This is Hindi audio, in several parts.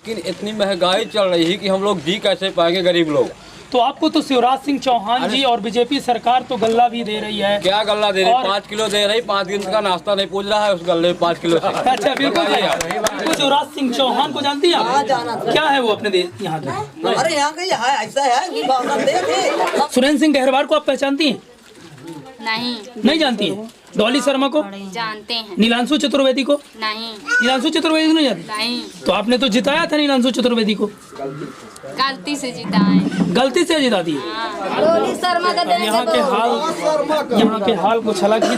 लेकिन इतनी महंगाई चल रही है कि हम लोग जी कैसे पाएंगे गरीब लोग। तो आपको तो शिवराज सिंह चौहान जी और बीजेपी सरकार तो गल्ला भी दे रही है। क्या गल्ला दे रही है? 5 किलो दे रही, 5 दिन का नाश्ता नहीं पूछ रहा है उस गल्ले में 5 किलो से। अच्छा बिल्कुल। तो शिवराज सिंह चौहान को जानती हैं आप? क्या है वो अपने देश यहाँ के? अरे यहाँ का ऐसा है। सुरेंद्र सिंह गहरवार को आप पहचानती हैं? नहीं जानती है। डॉली शर्मा को जानते हैं। नीलांशु चतुर्वेदी को नहीं। नीलांशु चतुर्वेदी को नहीं जानती? नहीं। तो आपने तो जिताया था नीलांशु चतुर्वेदी को। गलती से जिताए। गलती से जिता दी। डॉली शर्मा का देने यहाँ के हाल कुछ अलग ही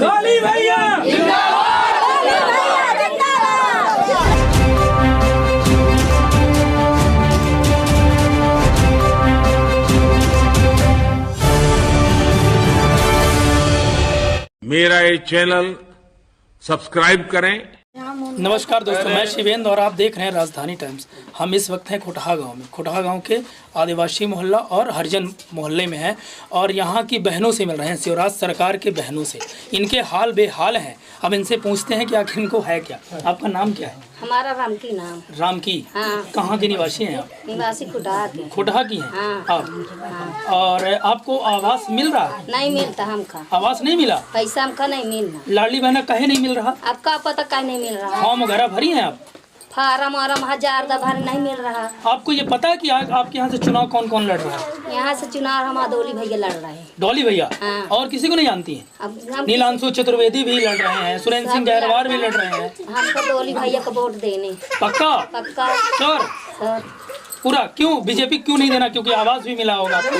मेरा ये चैनल सब्सक्राइब करें। नमस्कार दोस्तों, मैं शिवेंद्र और आप देख रहे हैं राजधानी टाइम्स। हम इस वक्त हैं खोटहा गांव में। खोटहा गांव के आदिवासी मोहल्ला और हरिजन मोहल्ले में हैं और यहाँ की बहनों से मिल रहे हैं, शिवराज सरकार के बहनों से। इनके हाल बेहाल हैं। अब इनसे पूछते हैं कि आखिर इनको है क्या। आपका नाम क्या है? हमारा राम की नाम। राम की। हाँ। कहाँ के निवासी हैं आप? निवासी खोटहा के। खोटहा की हैं हाँ। आप? और आपको आवास मिल रहा है? नहीं मिलता हमका। आवास नहीं मिला? पैसा हमका नहीं मिलना। लाडली बहना कहे नहीं मिल रहा? आपका पता कहीं नहीं मिल रहा। फॉर्म वगैरह भरी हैं आप? फार्म वारम 1000 भर नहीं मिल रहा। आपको ये पता है कि आपके यहाँ से चुनाव कौन कौन लड़ रहा है? यहाँ से चुनाव हमारा डोली भैया लड़ रहे हैं। डॉली भैया? हाँ। और किसी को नहीं जानती है? अब हम नीलांशु चतुर्वेदी भी लड़ रहे हैं, सुरेंद्र सिंह गहरवार भी लड़ रहे हैं। हमको डोली भैया को वोट देने। पक्का? पक्का श्योर? सर। पूरा? क्यों बीजेपी क्यों नहीं देना? क्योंकि आवाज भी मिला होगा आपको।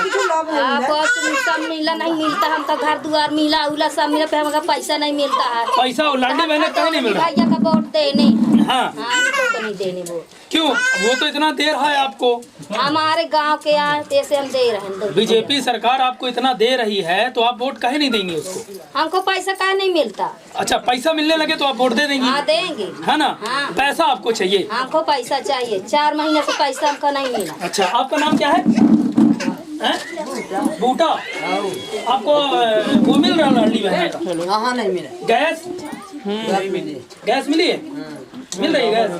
आपको सब मिला नहीं मिलता। हमका घर द्वार मिला उला सब मिला, पे हमका पैसा नहीं मिलता है। पैसा लाडली बहना कहीं नहीं मिल रहा? भैया का वोट देने। हाँ। हमको तो नहीं देने वोट। क्यों? वो तो इतना दे रहा है आपको। हमारे गांव के यहाँ पैसे हम दे रहे हैं। बीजेपी सरकार आपको इतना दे रही है तो आप वोट काहे नहीं देंगे उसको? हमको पैसा काहे नहीं मिलता? अच्छा, पैसा मिलने लगे तो आप वोट दे देंगी? हाँ देंगे। है ना? हाँ। पैसा आपको चाहिए? हमको पैसा चाहिए। 4 महीने से पैसा हमको नहीं मिला। अच्छा, आपका नाम क्या है? बूटा। आपको वो मिल रहा लाडली बहना का? हाँ नहीं मिला। गैस? गैस मिली है? मिल रही है गैस?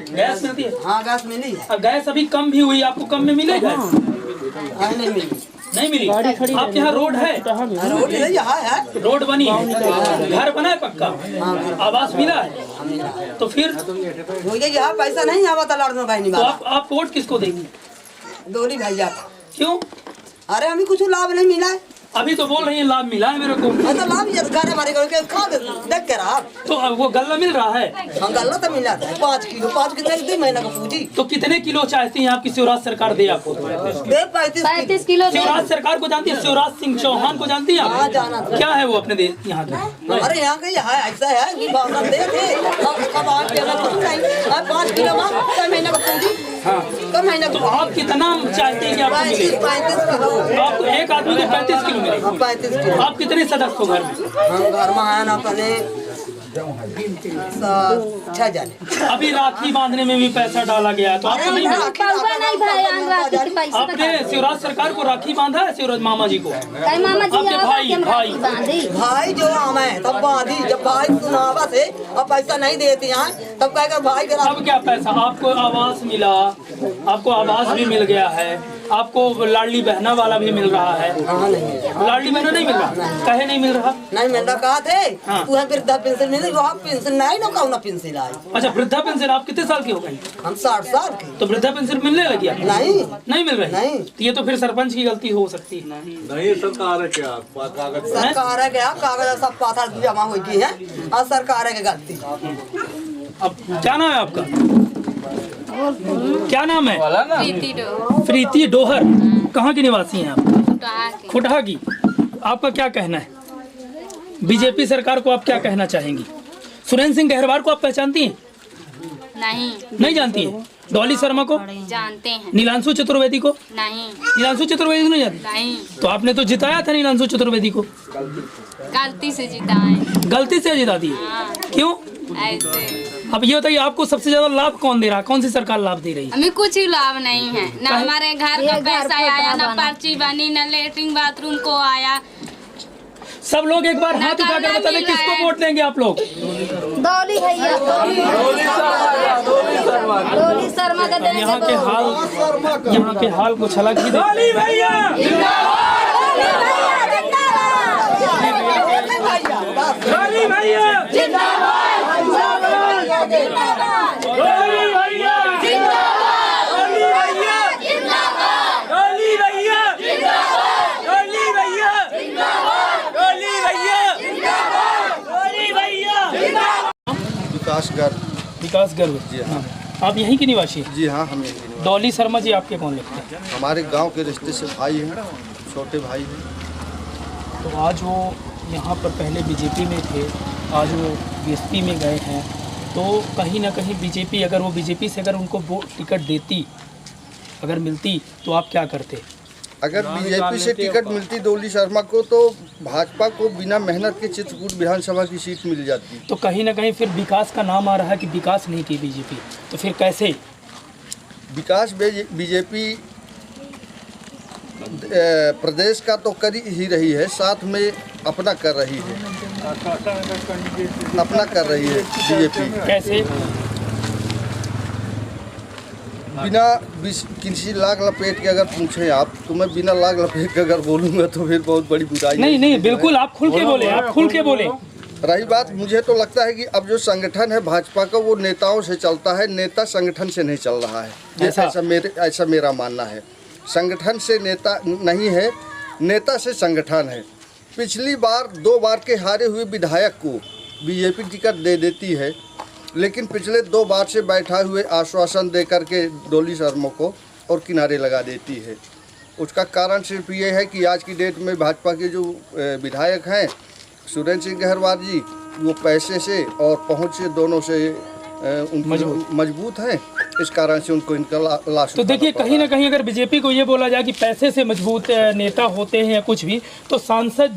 गैस मिलती है? हाँ गैस मिली। अब गैस अभी कम भी हुई, आपको कम में मिलेगा? नहीं मिली। नहीं मिली? आपके यहाँ रोड है? रोड यहाँ है। रोड बनी है? घर बना है पक्का? आवास मिला है? तो फिर यहाँ पैसा नहीं आवता लड़ना भाई। तो आप वोट किसको देंगे? डोली भैया। क्यों? अरे हमें कुछ लाभ नहीं मिला है। अभी तो बोल रही है लाभ मिला है मेरे को। तो लाभ घर हमारे खा देख के रहा। तो अब वो गल्ला मिल रहा है? हाँ गल्ला तो मिला था 5 किलो। 5 किलो 2 महीना का पूजी। तो कितने किलो चाहती हैं आपकी शिवराज सरकार दे आपको? 35 किलो। शिवराज सरकार को जानती है? शिवराज सिंह चौहान को जानती है हाँ आप? जाना। क्या है वो अपने देश यहाँ का? अरे यहाँ का ऐसा है कि भावना दे थे। 5 किलो 2 महीना का पूजी। हाँ। 2 महीना तो आप कितना चाहते हैं कि आपको मिले? 35 किलो। आपको एक आदमी को 35 किलो मिले? 35 किलो। आप कितने सदस्य हो घर में? हम घर में आया ना पहले 6 जाने। अभी राखी बांधने में भी पैसा डाला गया तो आपको नहीं मिला? आपने शिवराज सरकार को राखी बांधा है? शिवराज मामा जी को? मामा जी आपके भाई भाई जो हम है तब बांधी। जब भाई सुनावा से अब पैसा नहीं देते यहाँ तब कहेगा भाई। अब क्या पैसा? आपको आवास मिला, आपको आवास भी मिल गया है, आपको लाडली बहना वाला भी मिल रहा है। लाडली बहना नहीं मिल रहा? कहे नहीं मिल रहा? नहीं मिल रहा कहा थे। हाँ। वृद्धा पेंशन मिली। वहाँ पेंशन नहीं ना कहूँ ना पेंशन आई। अच्छा, वृद्धा पेंशन आप कितने साल की हो गई? हम 60 साल की। तो वृद्धा पेंशन मिलने लगी आपको? नहीं मिल रही? नहीं। तो ये तो फिर सरपंच की गलती हो सकती है। नहीं सरकार है क्या? सरकार है क्या? कागज सब पाथर जमा हो गई है और सरकार है क्या गलती। अब क्या नाम है आपका? क्या नाम है? प्रीति डोहर। कहाँ की निवासी हैं आप? खोटहा की। आपका क्या कहना है? बीजेपी सरकार को आप क्या कहना चाहेंगी? सुरेंद्र सिंह गहरवार को आप पहचानती हैं? नहीं जानती है। डॉली शर्मा को जानते हैं। नीलांशु चतुर्वेदी को नहीं। नीलांशु चतुर्वेदी को नहीं जानती? नहीं। तो आपने तो जिताया था नीलांशु चतुर्वेदी को। गलती से जिताए। गलती से जिता दी? हाँ। क्यों? ऐसे। अब ये बताइए आपको सबसे ज्यादा लाभ कौन दे रहा है? कौन सी सरकार लाभ दे रही है? हमें कुछ ही लाभ नहीं है। ना हमारे घर का पैसा आया, ना पर्ची बनी, ना लेटरिन बाथरूम को आया। सब लोग एक बार हाथ उठा कर बता दें किसको वोट देंगे आप लोग। डॉली भैया, डॉली शर्मा का देंगे। यहाँ के हाल कुछ अलग ही। डॉली भैया डॉली भैया विकास गर्ग जी हाँ। आप यहीं के निवासी? जी हाँ, हम यहीं के। डॉली शर्मा जी आपके कौन लगते हैं? हमारे गांव के रिश्ते से भाई हैं, छोटे भाई हैं। तो आज वो यहाँ पर पहले बीजेपी में थे, आज वो बीएसपी में गए हैं, तो कहीं ना कहीं बीजेपी, अगर वो बीजेपी से अगर उनको वो टिकट देती, अगर मिलती, तो आप क्या करते? अगर बीजेपी से टिकट मिलती डॉली शर्मा को तो भाजपा को बिना मेहनत के चित्रकूट विधानसभा की सीट मिल जाती। तो कहीं ना कहीं फिर विकास का नाम आ रहा है कि विकास नहीं की बीजेपी, तो फिर कैसे विकास बीजेपी प्रदेश का तो कर ही रही है, साथ में अपना कर रही है, अपना कर रही है बीजेपी। कैसे? बिना किसी लाग लपेट के अगर पूछें आप, तो मैं बिना लाग लपेट के अगर बोलूँगा तो फिर बहुत बड़ी बुराई। नहीं, बिल्कुल आप खुल के बोले, आप खुल के बोले। रही बात, मुझे तो लगता है कि अब जो संगठन है भाजपा का वो नेताओं से चलता है, नेता संगठन से नहीं चल रहा है। ऐसा मेरा मानना है। संगठन से नेता नहीं है, नेता से संगठन है। पिछली बार 2 बार के हारे हुए विधायक को बीजेपी टिकट दे देती है, लेकिन पिछले 2 बार से बैठा हुए आश्वासन देकर के डॉली शर्मा को और किनारे लगा देती है। उसका कारण सिर्फ ये है कि आज की डेट में भाजपा के जो विधायक हैं सुरेंद्र सिंह गहरवार जी, वो पैसे से और पहुंच से दोनों से मजबूत हैं, इस कारण से उनको इनका लाश। तो देखिए, कहीं ना कहीं अगर बीजेपी को ये बोला जाए कि पैसे से मजबूत नेता होते हैं या कुछ भी, तो सांसद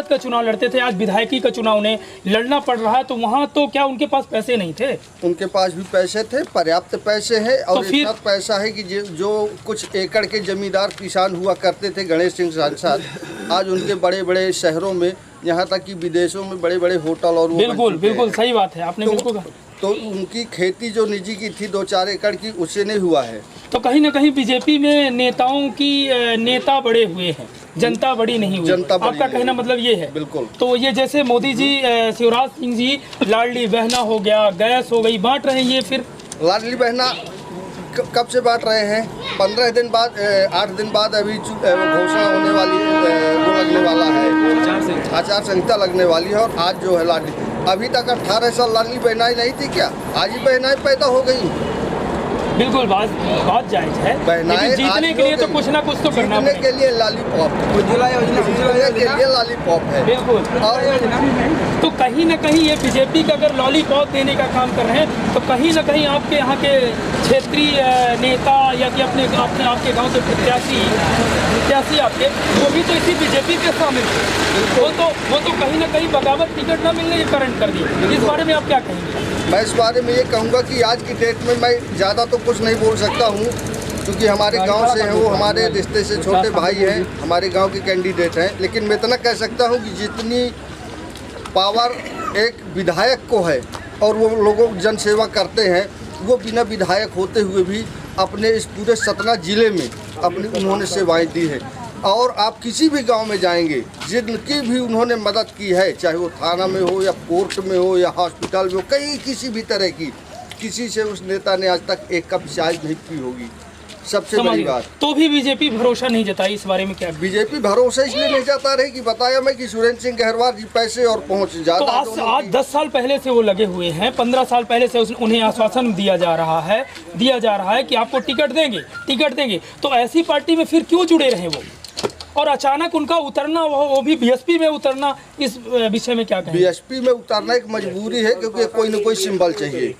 का चुनाव लड़ते थे, आज विधायकी का चुनाव उन्हें लड़ना पड़ रहा है, तो वहाँ तो क्या उनके पास पैसे नहीं थे? उनके पास भी पैसे थे, पर्याप्त पैसे हैं, और तो इतना पैसा है कि जो कुछ एकड़ के जमींदार किसान हुआ करते थे गणेश सिंह सांसद, आज उनके बड़े बड़े शहरों में, यहाँ तक कि विदेशों में बड़े बड़े होटल और बिल्कुल सही बात है, आपने बिल्कुल कहा। तो उनकी खेती जो निजी की थी 2-4 एकड़ की, उससे नहीं हुआ है। तो कहीं ना कहीं बीजेपी में नेताओं की नेता बड़े हुए हैं, जनता बड़ी नहीं हुई। आपका कहना मतलब ये है? बिल्कुल। तो ये जैसे मोदी जी, शिवराज सिंह जी लाडली बहना हो गया, गैस हो गई, बांट रहे हैं, ये फिर लाडली बहना कब से बांट रहे हैं? 15 दिन बाद, 8 दिन बाद अभी घोषणा होने वाली, वो लगने वाला है, आचार संहिता लगने वाली है। और आज जो है लाडली, अभी तक 18 साल लाडली बहनाई नहीं थी क्या? आज ही बहनाई पैदा हो गई। बिल्कुल बात जायज है, लेकिन जीतने के लिए तो कुछ ना कुछ तो करना पड़ेगा। जीतने के लिए लॉलीपॉप, जीतने के लिए लॉलीपॉप है। बिल्कुल। और तो कहीं ना कहीं ये बीजेपी का अगर लॉलीपॉप देने का काम कर रहे हैं, तो कहीं ना कहीं आपके यहाँ के क्षेत्रीय नेता या कि अपने आपके गांव के प्रत्याशी आपके, वो भी तो इसी बीजेपी के शामिल थे। वो तो कहीं ना कहीं बगावत टिकट न मिलने के करंट कर दिए। इस बारे में आप क्या कहेंगे? मैं इस बारे में ये कहूँगा कि आज की डेट में मैं ज़्यादा तो कुछ नहीं बोल सकता हूँ, क्योंकि हमारे गांव से हैं, वो हमारे रिश्ते से छोटे भाई हैं, हमारे गांव के कैंडिडेट हैं। लेकिन मैं इतना कह सकता हूँ कि जितनी पावर एक विधायक को है और वो लोगों जन सेवा करते हैं, वो बिना विधायक होते हुए भी अपने इस पूरे सतना जिले में अपनी उन्होंने सेवाएं दी है। और आप किसी भी गांव में जाएंगे, जिनकी भी उन्होंने मदद की है, चाहे वो थाना में हो या कोर्ट में हो या हॉस्पिटल में हो, कहीं किसी भी तरह की, किसी से उस नेता ने आज तक एक कप चाय नहीं पी होगी। सबसे बड़ी बात, तो भी बीजेपी भरोसा नहीं जताई। इस बारे में क्या? बीजेपी भरोसा इसलिए नहीं जता रही कि बताया मैं कि सुरेंद्र सिंह गहरवार जी पैसे और पहुंच ज्यादा। तो आज 10 साल पहले से वो लगे हुए हैं, 15 साल पहले से उन्हें आश्वासन दिया जा रहा है कि आपको टिकट देंगे। तो ऐसी पार्टी में फिर क्यों जुड़े रहे वो, और अचानक उनका उतरना, वो भी बीएसपी में उतरना, इस विषय में क्या कहें? बीएसपी में उतरना एक मजबूरी है, क्योंकि कोई न कोई सिंबल चाहिए,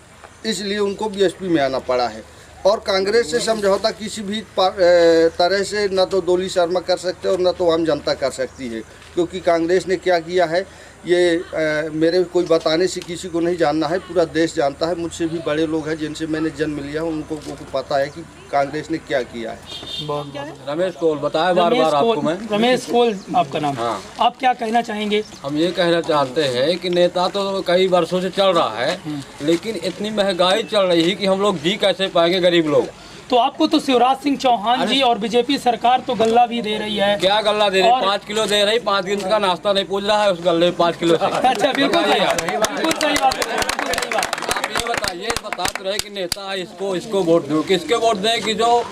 इसलिए उनको बीएसपी में आना पड़ा है। और कांग्रेस से समझौता किसी भी तरह से न तो डॉली शर्मा कर सकते और न तो आम जनता कर सकती है, क्योंकि कांग्रेस ने क्या किया है ये मेरे कोई बताने से किसी को नहीं जानना है, पूरा देश जानता है। मुझसे भी बड़े लोग हैं जिनसे मैंने जन्म लिया, उनको पता है कि कांग्रेस ने क्या किया है। बहुत रमेश कोल बताया बार बार आपको मैं। रमेश कोल आपका नाम। हाँ। आप क्या कहना चाहेंगे? हम ये कहना चाहते हैं कि नेता तो कई वर्षों से चल रहा है, लेकिन इतनी महंगाई चल रही है कि हम लोग जी कैसे पाएंगे गरीब लोग। तो आपको तो शिवराज सिंह चौहान जी और बीजेपी सरकार तो गल्ला भी दे रही है। क्या गल्ला दे रही? 5 किलो दे रही, 5 दिन का नाश्ता नहीं पूछ रहा है उस गल्ले 5 किलो से। अच्छा, बिल्कुल सही बात है, बिल्कुल सही बात है, बिल्कुल सही बात है। आप ये बताइए, बताते रहे कि नेता इसको वोट दो, किसके वोट दें कि जो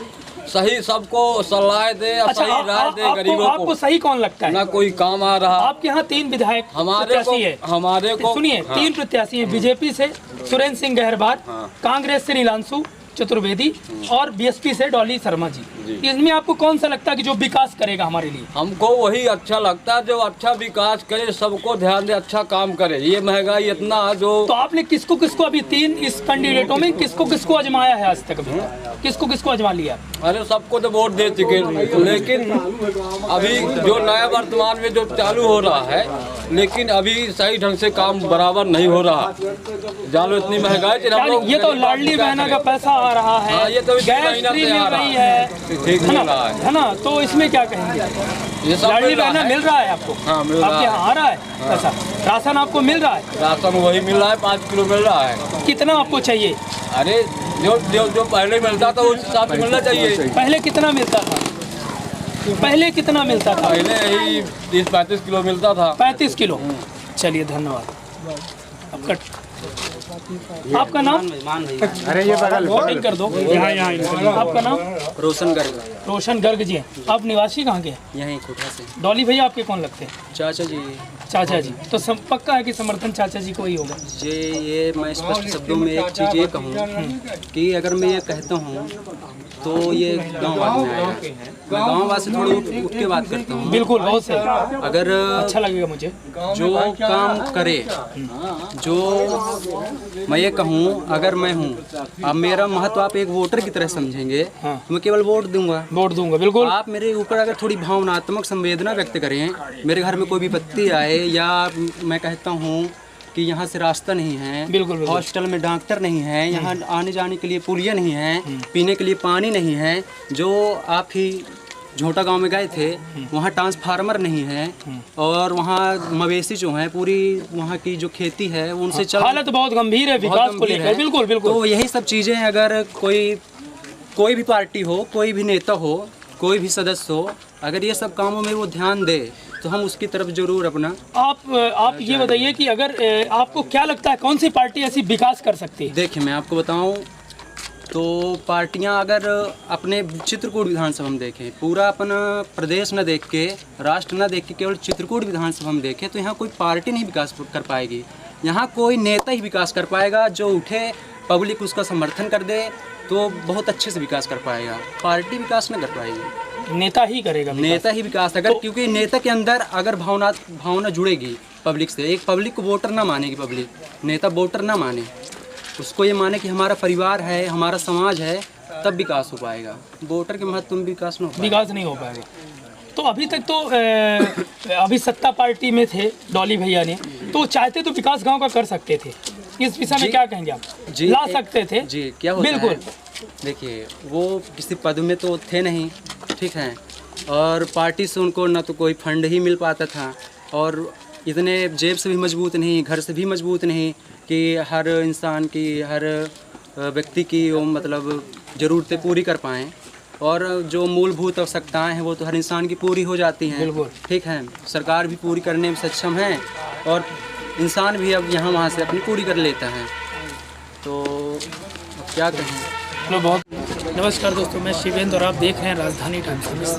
सही सबको सलाह दे, अच्छा, सही राय दे गरीबों को। आपको सही कौन लगता है? ना कोई काम आ रहा। आपके यहाँ 3 विधायक हमारे को सुनिए, 3 प्रत्याशी हैं। बीजेपी से सुरेंद्र सिंह गहरबार, कांग्रेस से नीलांशु चतुर्वेदी और बीएसपी से डॉली शर्मा जी। इसमें आपको कौन सा लगता है कि जो विकास करेगा हमारे लिए? हमको वही अच्छा लगता है जो अच्छा विकास करे, सबको ध्यान दे, अच्छा काम करे। ये महंगाई इतना जो। तो आपने किसको किसको अभी 3 इस कैंडिडेटों में किसको किसको आजमाया है आज तक? किसको किसको आजमा लिया? अरे सबको तो वोट दे चुके, लेकिन अभी जो नया वर्तमान में जो चालू हो रहा है, लेकिन अभी सही ढंग से काम बराबर नहीं हो रहा। जानो इतनी महंगाई। ये तो लाडली बहना का पैसा आ रहा है। हाँ, ये तो गैस फ्री मिल रही है, ठीक मिल रहा है ना? तो इसमें क्या कहेंगे? ये सब लाडली बहना मिल रहा है आपको? हाँ, मिल रहा है। आपके यहाँ आ रहा है पैसा? राशन आपको मिल रहा है? राशन वही मिल रहा है, 5 किलो मिल रहा है। कितना आपको चाहिए? अरे जो पहले मिलता था उस हिसाब से मिलना चाहिए। पहले कितना मिलता था? पहले कितना मिलता था? पहले यही 30-35 किलो मिलता था। 35 किलो। चलिए, धन्यवाद। आपका नाम? अरे ये बगल वोटिंग कर दो। आपका नाम? रोशन गर्ग। रोशन गर्ग जी। आप निवासी कहाँ के? यहीं कोठा से। डॉली भैया आपके कौन लगते हैं? चाचा जी। चाचा जी। तो पक्का है कि समर्थन चाचा जी को ही होगा? ये मैं स्पष्ट शब्दों में एक चीज़ ये कहूँ कि अगर मैं ये कहता हूँ तो ये गाँव आदमी आएगा। मैं गाँव वासी थोड़ी उठ के बात करता हूँ। बिल्कुल, बहुत सही। अगर अच्छा लगेगा मुझे। जो काम करे, जो मैं ये कहूँ, अगर मैं हूँ, अब मेरा महत्व आप एक वोटर की तरह समझेंगे, तो मैं केवल वोट दूंगा। बिल्कुल। आप मेरे ऊपर अगर थोड़ी भावनात्मक संवेदना व्यक्त करें, मेरे घर में कोई विपत्ति आए, या मैं कहता हूँ कि यहाँ से रास्ता नहीं है, बिल्कुल। हॉस्टल में डॉक्टर नहीं है, यहाँ आने जाने के लिए पुलिया नहीं है, पीने के लिए पानी नहीं है, जो आप ही झोटा गांव में गए थे वहाँ ट्रांसफार्मर नहीं है, और वहाँ मवेशी जो हैं पूरी वहाँ की जो खेती है उनसे चल हालत बहुत गंभीर है विकास को लेकर। बिल्कुल बिल्कुल। तो यही सब चीज़ें अगर कोई भी पार्टी हो, कोई भी नेता हो, कोई भी सदस्य हो, अगर ये सब कामों में वो ध्यान दे तो हम उसकी तरफ जरूर अपना। आप ये बताइए कि अगर आपको क्या लगता है कौन सी पार्टी ऐसी विकास कर सकती है? देखिए, मैं आपको बताऊं तो पार्टियां अगर अपने चित्रकूट विधानसभा हम देखें, पूरा अपना प्रदेश न देख के, राष्ट्र न देख के, केवल चित्रकूट विधानसभा हम देखें, तो यहाँ कोई पार्टी नहीं विकास कर पाएगी। यहाँ कोई नेता ही विकास कर पाएगा जो उठे, पब्लिक उसका समर्थन कर दे तो बहुत अच्छे से विकास कर पाएगा। पार्टी विकास न कर पाएगी, नेता ही करेगा। नेता ही विकास अगर तो, क्योंकि नेता के अंदर अगर भावना जुड़ेगी पब्लिक से, एक पब्लिक को वोटर ना मानेगी, पब्लिक नेता वोटर ना माने, उसको ये माने कि हमारा परिवार है, हमारा समाज है, तब विकास हो पाएगा। वोटर के महत्व में विकास नहीं हो पाएगा। तो अभी तक तो अभी सत्ता पार्टी में थे डॉली भैया ने, तो चाहते तो विकास गांव का कर सकते थे। इस विषय में क्या कहेंगे आप? ला सकते थे जी। क्या होता बिल्कुल है, देखिए, वो किसी पद में तो थे नहीं, ठीक है, और पार्टी से उनको ना तो कोई फंड ही मिल पाता था, और इतने जेब से भी मजबूत नहीं, घर से भी मजबूत नहीं कि हर इंसान की, हर व्यक्ति की वो मतलब ज़रूरतें पूरी कर पाएँ, और जो मूलभूत आवश्यकताएं हैं वो तो हर इंसान की पूरी हो जाती हैं, बिल्कुल, ठीक है। सरकार भी पूरी करने में सक्षम है, और इंसान भी अब यहाँ वहाँ से अपनी पूरी कर लेता है। तो अब क्या कहें। चलो, बहुत नमस्कार दोस्तों, मैं शिवेंद्र और आप देख रहे हैं राजधानी टाइम्स। हम इस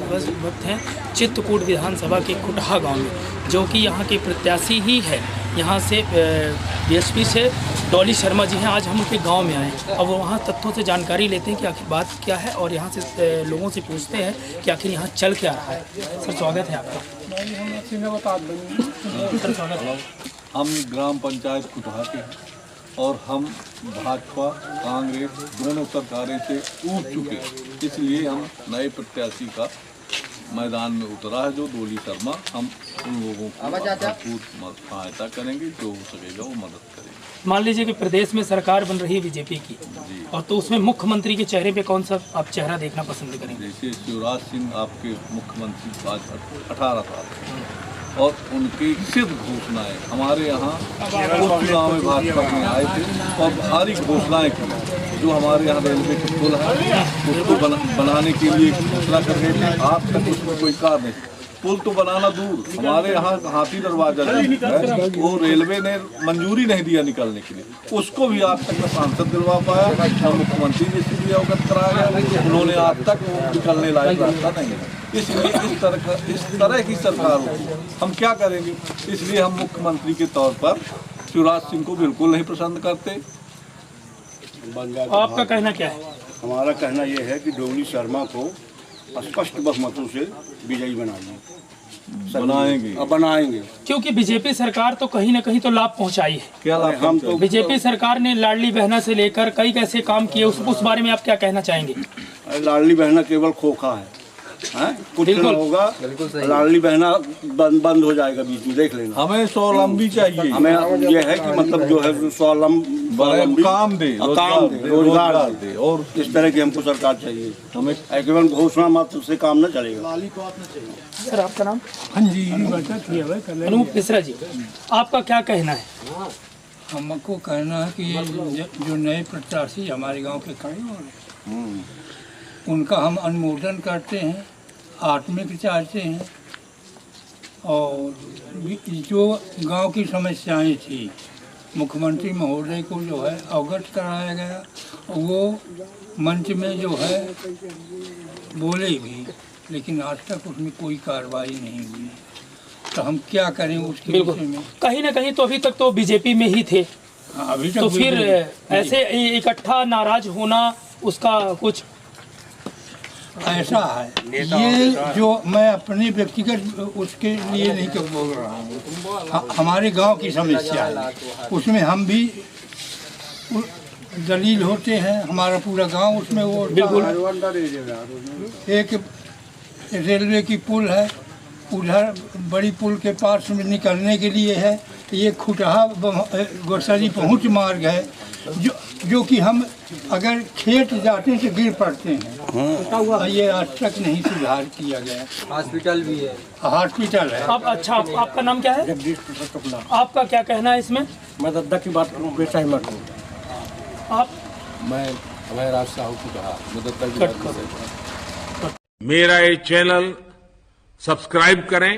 वक्त हैं चित्रकूट विधानसभा के कुटहा गांव में, जो कि यहाँ के प्रत्याशी ही है। यहाँ से बीएसपी से डॉली शर्मा जी हैं। आज हम उनके गांव में आए, अब वो वहाँ तथ्यों से जानकारी लेते हैं कि आखिर बात क्या है, और यहाँ से लोगों से पूछते हैं कि आखिर यहाँ चल क्या रहा है। सर, स्वागत है आपका। सर, स्वागत है। हम ग्राम पंचायत कुटहा के हैं, और हम भाजपा कांग्रेस दोनों सरकारें से ऊब चुके हैं, इसलिए हम नए प्रत्याशी का मैदान में उतरा है जो डोली शर्मा, हम उन लोगों को भरपूर सहायता करेंगे, जो हो सकेगा वो मदद करेंगे। मान लीजिए कि प्रदेश में सरकार बन रही है बीजेपी की, और तो उसमें मुख्यमंत्री के चेहरे पे कौन सा आप चेहरा देखना पसंद करेंगे? जैसे शिवराज सिंह आपके मुख्यमंत्री आज 18 साल और उनकी सिर्फ घोषणाएं हमारे यहाँ चुनाव में भाजपा में आए थे और भारी घोषणाएं की, जो हमारे यहाँ रेलवे के पुल है उसको बनाने के लिए घोषणा कर रहे थे। आज तक उसमें कोई कार्य नहीं, पुल तो बनाना दूर, हमारे यहाँ हाथी दरवाजा है वो रेलवे ने मंजूरी नहीं दिया निकलने के लिए, उसको भी आज तक मैं सांसद दिलवा पाया और मुख्यमंत्री जी से भी अवगत कराया गया, उन्होंने आज तक निकलने लायक रास्ता नहीं है। इसलिए इस तरह की सरकार होगी, हम क्या करेंगे? इसलिए हम मुख्यमंत्री के तौर पर शिवराज सिंह को बिल्कुल नहीं पसंद करते। आपका कहना क्या है? हमारा कहना यह है कि डोली शर्मा को स्पष्ट बहुमतों से विजयी बनाएंगे, क्योंकि बीजेपी सरकार तो कहीं न कहीं तो लाभ पहुंचाई है। क्या लाभ? हम तो बीजेपी सरकार ने लाडली बहना से लेकर कई कैसे काम किए, उस बारे में आप क्या कहना चाहेंगे? लाडली बहना केवल खोखा है, कुछ नहीं होगा। लाडली बहना बंद हो जाएगा बीच में, देख लेना। हमें स्वावलंबी चाहिए, हमें यह है कि मतलब जो है स्वावलंबी काम दे, रोजगार दे, और इस तरह की हमको सरकार चाहिए। हमें केवल घोषणा मात्र से काम न चलेगा। सर आपका नाम? अनूप मिश्रा जी, आपका क्या कहना है? हमको कहना है कि जो नए प्रत्याशी हमारे गांव के खड़े हो रहे उनका हम अनुमोदन करते हैं, आत्मिक चाहते हैं, और जो गांव की समस्याएं थी मुख्यमंत्री महोदय को जो है अवगत कराया गया, वो मंच में जो है बोले भी, लेकिन आज तक उसमें कोई कार्रवाई नहीं हुई। तो हम क्या करें उसके विषय में? कहीं ना कहीं तो अभी तक तो बीजेपी में ही थे, अभी तक तो फिर ऐसे इकट्ठा नाराज होना उसका कुछ ऐसा है। ये जो मैं अपने व्यक्तिगत उसके लिए नहीं तो बोल रहा हूँ, हमारे गांव की समस्या है, उसमें हम भी दलील होते हैं, हमारा पूरा गांव उसमें वो बिल्कुल। एक रेलवे की पुल है, उधर बड़ी पुल के पास में निकलने के लिए है, ये खुटहा गोसाली पहुँच मार्ग है, जो कि हम अगर खेत जाते तो गिर पड़ते हैं। ये आज तक नहीं सुधार किया गया। हॉस्पिटल भी है, हॉस्पिटल है। अच्छा, आपका नाम क्या है? जगदीश प्रसाद टुकला। आपका क्या कहना है इसमें? मैं दद्दा की बात करूँ बेसहमत हूँ। आप? मैं राज साहू को कहा, मेरा ये चैनल सब्सक्राइब करें,